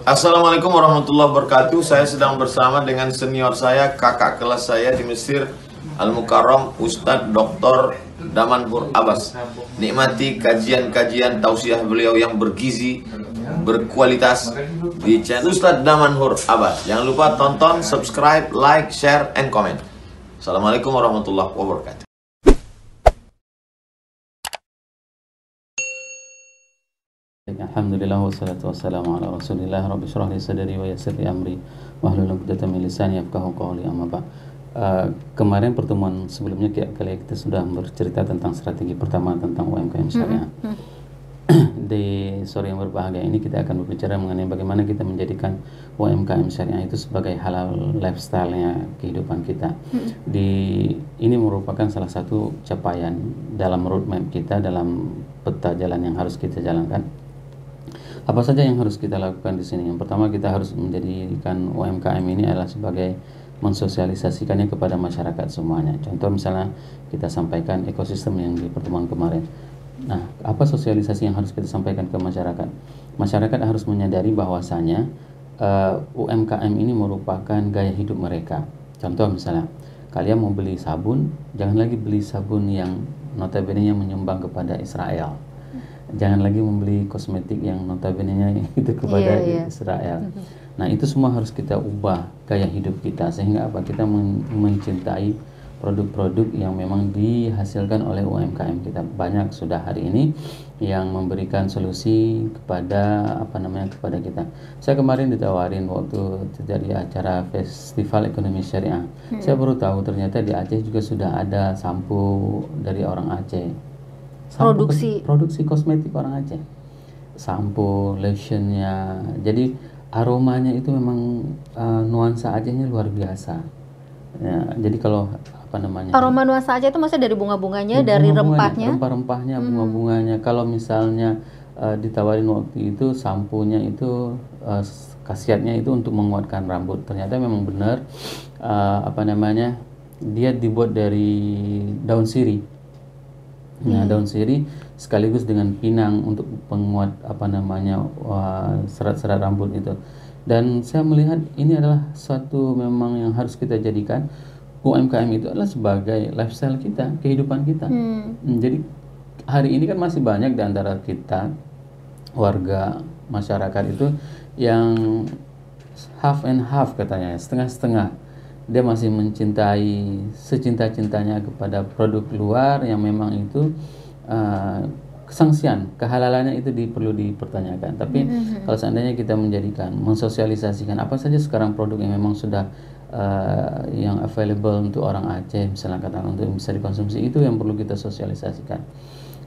Assalamualaikum warahmatullahi wabarakatuh. Saya sedang bersama dengan senior saya, kakak kelas saya di Mesir, Al-Mukarram, Ustadz Dr. Damanhur Abbas. Nikmati kajian-kajian tausiah beliau yang bergizi, berkualitas di channel Ustadz Damanhur Abbas. Jangan lupa tonton, subscribe, like, share, and comment. Assalamualaikum warahmatullahi wabarakatuh. Alhamdulillah wassalatu wassalamu ala Rasulillah. Rabbi shrah li sadri wa yassir li amri wahlul 'uqdatam min lisani yafqahu qawli. Amma ba'd. Kemarin pertemuan sebelumnya kita sudah bercerita tentang strategi pertama tentang UMKM syariah. Di sore yang berbahagia ini kita akan berbicara mengenai bagaimana kita menjadikan UMKM syariah itu sebagai halal lifestyle-nya kehidupan kita. Ini merupakan salah satu capaian dalam roadmap kita, dalam peta jalan yang harus kita jalankan. Apa saja yang harus kita lakukan di sini? Yang pertama, kita harus menjadikan UMKM ini adalah sebagai mensosialisasikannya kepada masyarakat semuanya. Contoh misalnya kita sampaikan ekosistem yang di pertemuan kemarin. Nah, apa sosialisasi yang harus kita sampaikan ke masyarakat? Masyarakat harus menyadari bahwasanya UMKM ini merupakan gaya hidup mereka. Contoh misalnya, kalian mau beli sabun, jangan lagi beli sabun yang notabene-nya menyumbang kepada Israel. Jangan lagi membeli kosmetik yang notabene-nya itu kepada Israel. Nah, itu semua harus kita ubah gaya hidup kita, sehingga apa? Kita mencintai produk-produk yang memang dihasilkan oleh UMKM kita. Banyak sudah hari ini yang memberikan solusi kepada kepada kita. Saya kemarin ditawarin waktu terjadi acara Festival Ekonomi Syariah. Saya baru tahu ternyata di Aceh juga sudah ada sampo dari orang Aceh. Produksi kosmetik orang Aceh. Sampo, lotionnya. Jadi aromanya itu memang nuansa Acehnya luar biasa. Ya, jadi kalau aroma nuansa Aceh itu maksudnya dari bunga-bunganya, dari rempahnya, rempah-rempahnya, bunga-bunganya. Kalau misalnya ditawarin waktu itu samponya itu khasiatnya itu untuk menguatkan rambut. Ternyata memang benar dia dibuat dari daun sirih. Nah, daun sirih sekaligus dengan pinang untuk penguat serat-serat rambut itu. Dan saya melihat ini adalah suatu memang yang harus kita jadikan UMKM itu adalah sebagai lifestyle kita, kehidupan kita. Jadi hari ini kan masih banyak di antara kita warga masyarakat itu yang half and half katanya, setengah-setengah. Dia masih mencintai secinta-cintanya kepada produk luar yang memang itu kesangsian, kehalalannya itu perlu dipertanyakan. Tapi kalau seandainya kita mensosialisasikan apa saja sekarang produk yang memang sudah yang available untuk orang Aceh, misalnya katakan untuk bisa dikonsumsi, itu yang perlu kita sosialisasikan.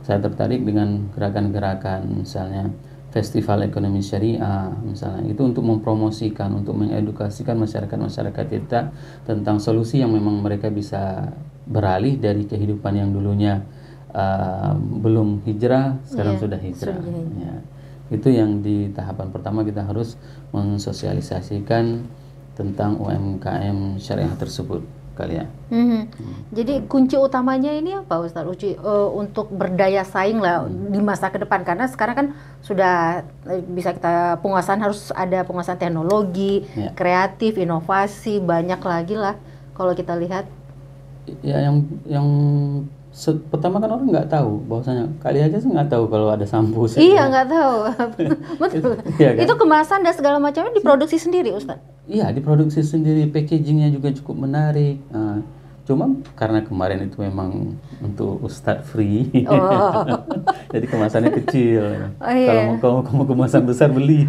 Saya tertarik dengan gerakan-gerakan misalnya Festival Ekonomi Syariah misalnya, itu untuk mempromosikan, untuk mengedukasikan masyarakat kita tentang solusi yang memang mereka bisa beralih dari kehidupan yang dulunya belum hijrah, sekarang sudah hijrah. Ya. Itu yang di tahapan pertama kita harus mensosialisasikan tentang UMKM syariah tersebut kalian. Jadi kunci utamanya ini apa, Ustaz Uci, untuk berdaya saing lah di masa ke depan, karena sekarang kan sudah bisa kita harus ada penguasaan teknologi, kreatif, inovasi, banyak lagi lah kalau kita lihat. Ya, yang pertama kan orang nggak tahu bahwasanya, kali aja sih nggak tahu kalau ada sampo. Iya, nggak tahu. Betul. Iya, kan? Itu kemasan dan segala macamnya diproduksi sendiri, Ustaz? Iya, diproduksi sendiri, packagingnya juga cukup menarik. Cuma karena kemarin itu memang untuk Ustadz free, jadi kemasannya kecil. Kalau kamu kemasan besar beli.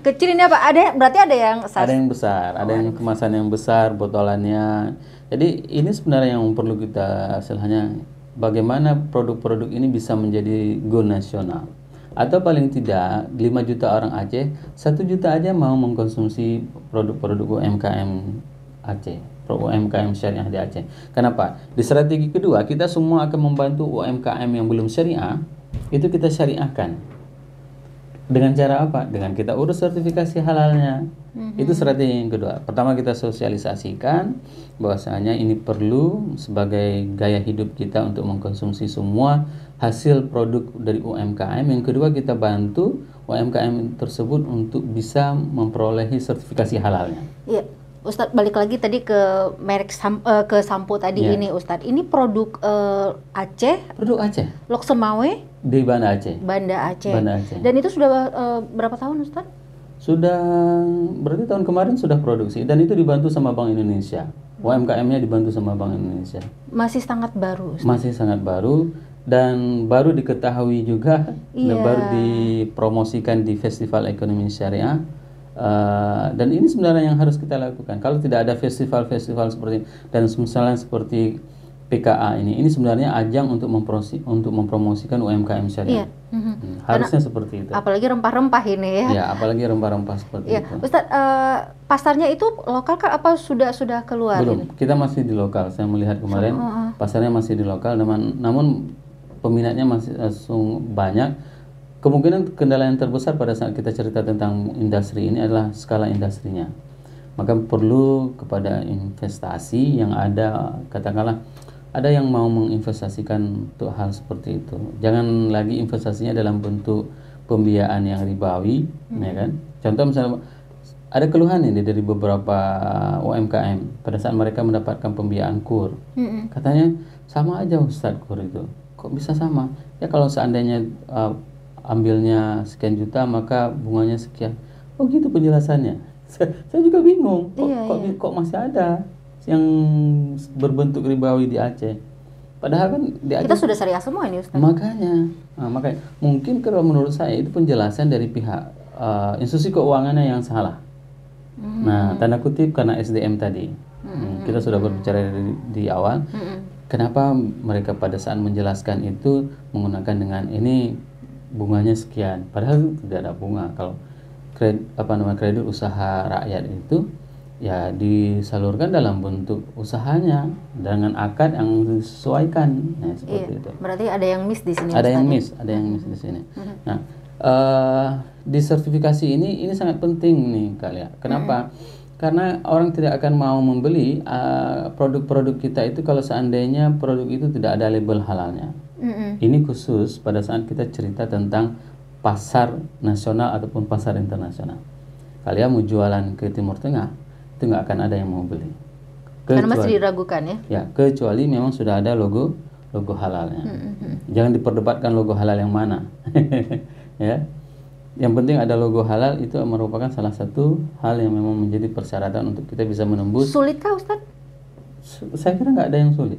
Kecil ini apa? Berarti ada yang ada yang besar, ada yang kemasan yang besar, botolannya. Jadi ini sebenarnya yang perlu kita istilahnya, bagaimana produk-produk ini bisa menjadi go nasional. Atau paling tidak 5 juta orang Aceh, 1 juta aja mau mengkonsumsi produk-produk UMKM Aceh, UMKM syariah di Aceh. Kenapa? Di strategi kedua, kita semua akan membantu UMKM yang belum syariah, itu kita syariahkan. Dengan cara apa? Dengan kita urus sertifikasi halalnya. Itu strategi yang kedua. Pertama, kita sosialisasikan bahwasanya ini perlu sebagai gaya hidup kita untuk mengkonsumsi semua hasil produk dari UMKM. Yang kedua, kita bantu UMKM tersebut untuk bisa memperolehi sertifikasi halalnya. Iya, Ustadz balik lagi tadi ke merek ke sampo tadi Iya. ini Ustadz. Ini produk Aceh, Produk Aceh Lok Semawe, di Banda Aceh. Banda Aceh. Banda Aceh. Dan itu sudah berapa tahun Ustadz? Sudah berarti tahun kemarin sudah produksi dan itu dibantu sama Bank Indonesia. UMKM-nya dibantu sama Bank Indonesia. Masih sangat baru Ustadz. Masih sangat baru dan baru diketahui juga dan Iya. baru dipromosikan di Festival Ekonomi Syariah. Dan ini sebenarnya yang harus kita lakukan. Kalau tidak ada festival-festival seperti dan misalnya seperti PKA ini sebenarnya ajang untuk mempromosikan UMKM Iya. syariah. Harusnya seperti itu. Apalagi rempah-rempah ini ya. Ya, apalagi rempah-rempah seperti Iya, itu. Ustadz, pasarnya itu lokal kah apa sudah keluar Belum, ini? kita masih di lokal. Saya melihat kemarin pasarnya masih di lokal, namun peminatnya masih banyak. Kemungkinan kendala yang terbesar pada saat kita cerita tentang industri ini adalah skala industrinya. Maka perlu kepada investasi yang ada, katakanlah ada yang mau menginvestasikan untuk hal seperti itu. Jangan lagi investasinya dalam bentuk pembiayaan yang ribawi, ya kan? Contoh misalnya ada keluhan ini dari beberapa UMKM pada saat mereka mendapatkan pembiayaan KUR. Katanya sama aja Ustadz KUR itu. Kok bisa sama? Ya kalau seandainya ambilnya sekian juta maka bunganya sekian. Oh gitu penjelasannya. Saya juga bingung. Kok masih ada yang berbentuk ribawi di Aceh? Padahal kan di Aceh Kita sudah syariah semua ini Ustadz. makanya mungkin kalau menurut saya itu penjelasan dari pihak institusi keuangannya yang salah. Nah, tanda kutip karena SDM tadi. Kita sudah berbicara di awal. Kenapa mereka pada saat menjelaskan itu menggunakan dengan ini bunganya sekian, padahal tidak ada bunga. Kalau kredit usaha rakyat itu ya disalurkan dalam bentuk usahanya dengan akad yang disesuaikan. Nah, seperti itu. Berarti ada yang miss di sini. Ada Ustadz, yang miss di sini. Nah, di sertifikasi ini sangat penting nih kalian. Kenapa? Karena orang tidak akan mau membeli produk-produk kita itu kalau seandainya produk itu tidak ada label halalnya. Ini khusus pada saat kita cerita tentang pasar nasional ataupun pasar internasional. Kalian mau jualan ke Timur Tengah, itu nggak akan ada yang mau beli. Karena masih diragukan ya. Ya, kecuali memang sudah ada logo halalnya. Jangan diperdebatkan logo halal yang mana. Ya. Yang penting ada logo halal, itu merupakan salah satu hal yang memang menjadi persyaratan untuk kita bisa menembus. Sulitkah Ustadz Saya kira nggak ada yang sulit.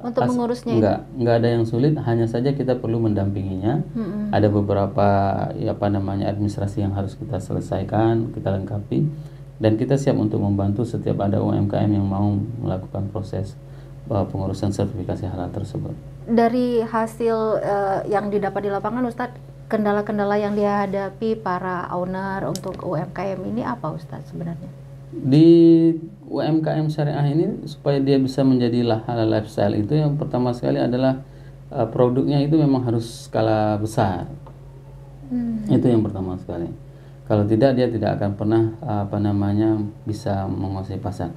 untuk mengurusnya itu? Nggak ada yang sulit, hanya saja kita perlu mendampinginya. Ada beberapa administrasi yang harus kita selesaikan, kita lengkapi, dan kita siap untuk membantu setiap ada UMKM yang mau melakukan proses pengurusan sertifikasi halal tersebut. Dari hasil yang didapat di lapangan Ustadz, kendala-kendala yang dihadapi para owner untuk UMKM ini apa Ustadz sebenarnya? Di UMKM syariah ini supaya dia bisa menjadi halal lifestyle itu yang pertama sekali adalah produknya itu memang harus skala besar. Itu yang pertama sekali. Kalau tidak dia tidak akan pernah bisa menguasai pasar.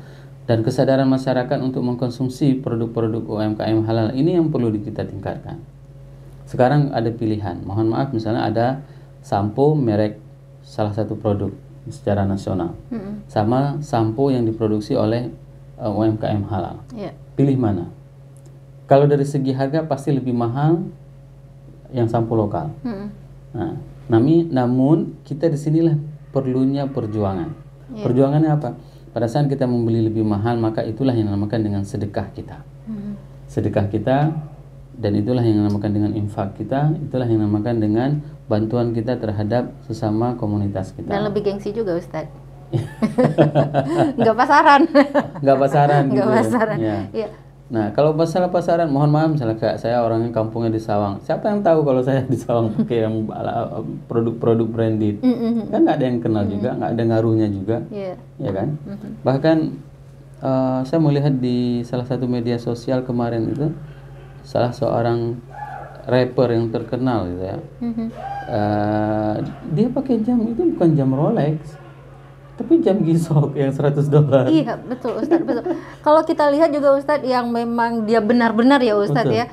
Dan kesadaran masyarakat untuk mengkonsumsi produk-produk UMKM halal ini yang perlu kita tingkatkan. Sekarang ada pilihan. Mohon maaf misalnya ada sampo merek salah satu produk secara nasional, sama sampo yang diproduksi oleh UMKM halal. Pilih mana? Kalau dari segi harga pasti lebih mahal yang sampo lokal. Nah, namun kita disinilah perlunya perjuangan. Perjuangannya apa? Pada saat kita membeli lebih mahal, maka itulah yang dinamakan dengan sedekah kita. Sedekah kita, dan itulah yang dinamakan dengan infak kita, itulah yang dinamakan dengan bantuan kita terhadap sesama komunitas kita. Dan lebih gengsi juga Ustadz. Nggak pasaran. Nggak pasaran gitu. Nggak pasaran. Ya. Iya. Nah, kalau masalah pasaran, mohon maaf misalnya kayak saya orangnya kampungnya di Sawang. Siapa yang tahu kalau saya di Sawang pakai yang produk-produk branded? Kan nggak ada yang kenal juga, nggak ada ngaruhnya juga. Ya kan? Bahkan saya melihat di salah satu media sosial kemarin itu salah seorang rapper yang terkenal gitu ya. Dia pakai jam itu bukan jam Rolex, tapi jam Gisok yang $100. Iya, betul Ustadz, betul. Kalau kita lihat juga Ustadz yang memang dia benar-benar ya Ustadz ya,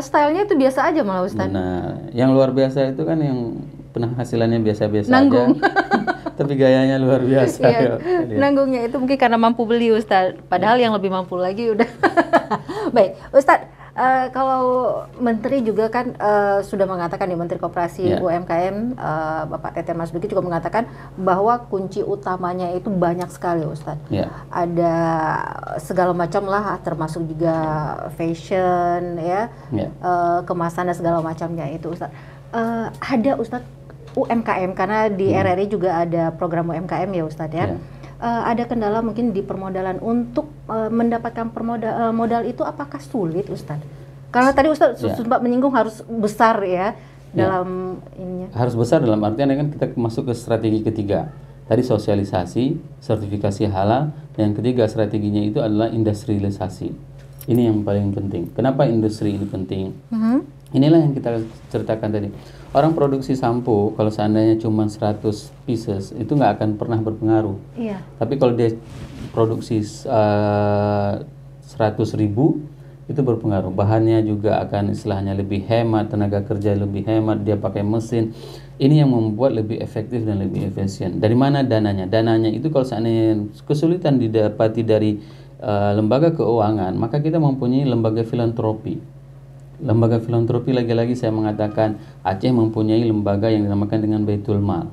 stylenya itu biasa aja malah Ustadz. Nah, yang luar biasa itu kan yang penghasilannya biasa-biasa aja, Nanggung. tapi gayanya luar biasa. Iya, Dia. nanggungnya itu mungkin karena mampu beli Ustadz, padahal yang lebih mampu lagi udah. Baik, Ustadz, kalau Menteri juga kan sudah mengatakan nih, Menteri Koperasi UMKM Bapak Teten Mas Duki juga mengatakan bahwa kunci utamanya itu banyak sekali Ustadz. Ada segala macam lah, termasuk juga fashion ya, kemasan dan segala macamnya itu Ustadz. Ada Ustadz UMKM, karena di RRI juga ada program UMKM ya Ustadz ya. Ada kendala mungkin di permodalan untuk mendapatkan modal itu, apakah sulit Ustadz? Karena tadi Ustadz sempat menyinggung harus besar ya dalam ininya. Harus besar dalam artian kan kita masuk ke strategi ketiga. Tadi sosialisasi, sertifikasi halal, dan yang ketiga strateginya itu adalah industrialisasi. Ini yang paling penting. Kenapa industri ini penting? Inilah yang kita ceritakan tadi. Orang produksi sampo kalau seandainya cuma 100 pieces itu nggak akan pernah berpengaruh. Tapi kalau dia produksi 100.000 itu berpengaruh. Bahannya juga akan istilahnya lebih hemat, tenaga kerja lebih hemat, dia pakai mesin. Ini yang membuat lebih efektif dan lebih efisien. Dari mana dananya? Dananya itu kalau seandainya kesulitan didapati dari lembaga keuangan, maka kita mempunyai lembaga filantropi. Lembaga filantropi, lagi-lagi saya mengatakan Aceh mempunyai lembaga yang dinamakan dengan Baitul Mal.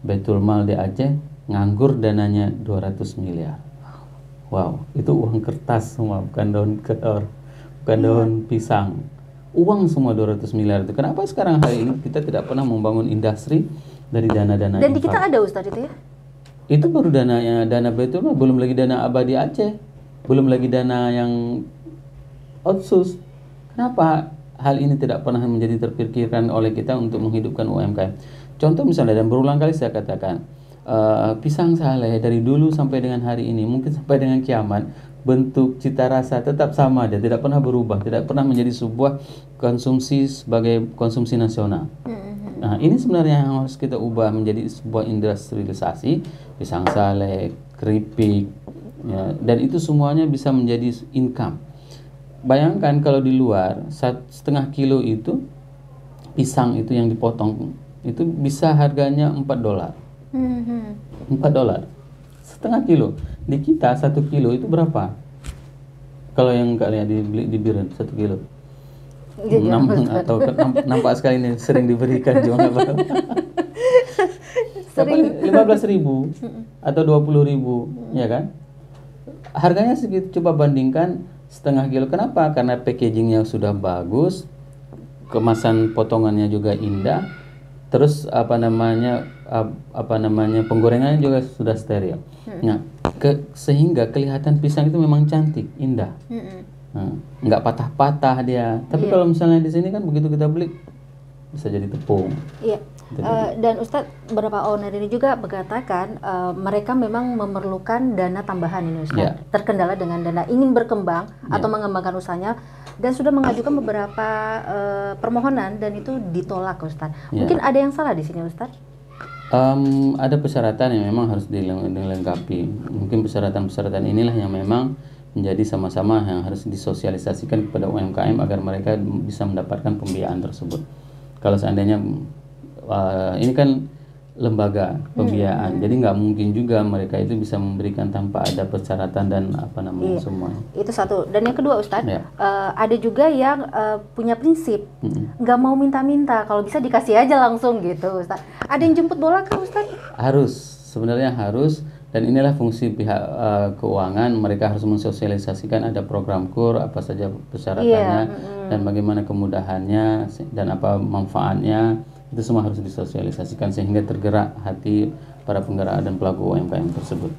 Baitul Mal di Aceh nganggur dananya 200 miliar. Wow, itu uang kertas semua, bukan daun kelor, bukan daun pisang. Uang semua 200 miliar itu. Kenapa sekarang hari ini kita tidak pernah membangun industri dari dana-dana? Dan di kita ada Ustadz itu ya? Itu baru dana Baitul Mal, belum lagi dana Abadi Aceh, belum lagi dana yang otsus. Kenapa hal ini tidak pernah menjadi terpikirkan oleh kita untuk menghidupkan UMKM? Contoh misalnya, dan berulang kali saya katakan, pisang Saleh dari dulu sampai dengan hari ini, mungkin sampai dengan kiamat, bentuk, cita rasa tetap sama aja, tidak pernah berubah, tidak pernah menjadi sebuah konsumsi sebagai konsumsi nasional. Nah, ini sebenarnya yang harus kita ubah menjadi sebuah industrialisasi, pisang Saleh, keripik, ya, dan itu semuanya bisa menjadi income. Bayangkan kalau di luar 1,5 kilo itu pisang itu yang dipotong itu bisa harganya $4. $4 setengah kilo. Di kita 1 kilo itu berapa? Kalau yang kalian dibeli di Biren 1 kilo. Nampak sekali ini sering diberikan juga nggak berapa. 15.000 atau 20.000, ya kan? Harganya segitu. Coba bandingkan 1/2 kilo. Kenapa? Karena packagingnya sudah bagus, kemasan potongannya juga indah, terus penggorengannya juga sudah steril. Nah, sehingga kelihatan pisang itu memang cantik, indah, nggak patah-patah dia. Tapi kalau misalnya di sini kan begitu kita beli bisa jadi tepung. Dan Ustadz, beberapa owner ini juga mengatakan mereka memang memerlukan dana tambahan ini Ustadz, terkendala dengan dana, ingin berkembang atau mengembangkan usahanya, dan sudah mengajukan beberapa permohonan dan itu ditolak Ustadz. Mungkin ada yang salah di sini Ustadz? Ada persyaratan yang memang harus dilengkapi. Mungkin persyaratan-persyaratan inilah yang memang menjadi sama-sama yang harus disosialisasikan kepada UMKM agar mereka bisa mendapatkan pembiayaan tersebut. Kalau seandainya ini kan lembaga pembiayaan, jadi nggak mungkin juga mereka itu bisa memberikan tanpa ada persyaratan dan semua. Itu satu. Dan yang kedua Ustadz, ada juga yang punya prinsip nggak mau minta-minta, kalau bisa dikasih aja langsung gitu Ustadz. Ada yang jemput bola kan Ustadz? Harus, sebenarnya harus. Dan inilah fungsi pihak keuangan, mereka harus mensosialisasikan ada program KUR, apa saja persyaratannya, dan bagaimana kemudahannya dan apa manfaatnya. Itu semua harus disosialisasikan sehingga tergerak hati para penggerak dan pelaku UMKM tersebut.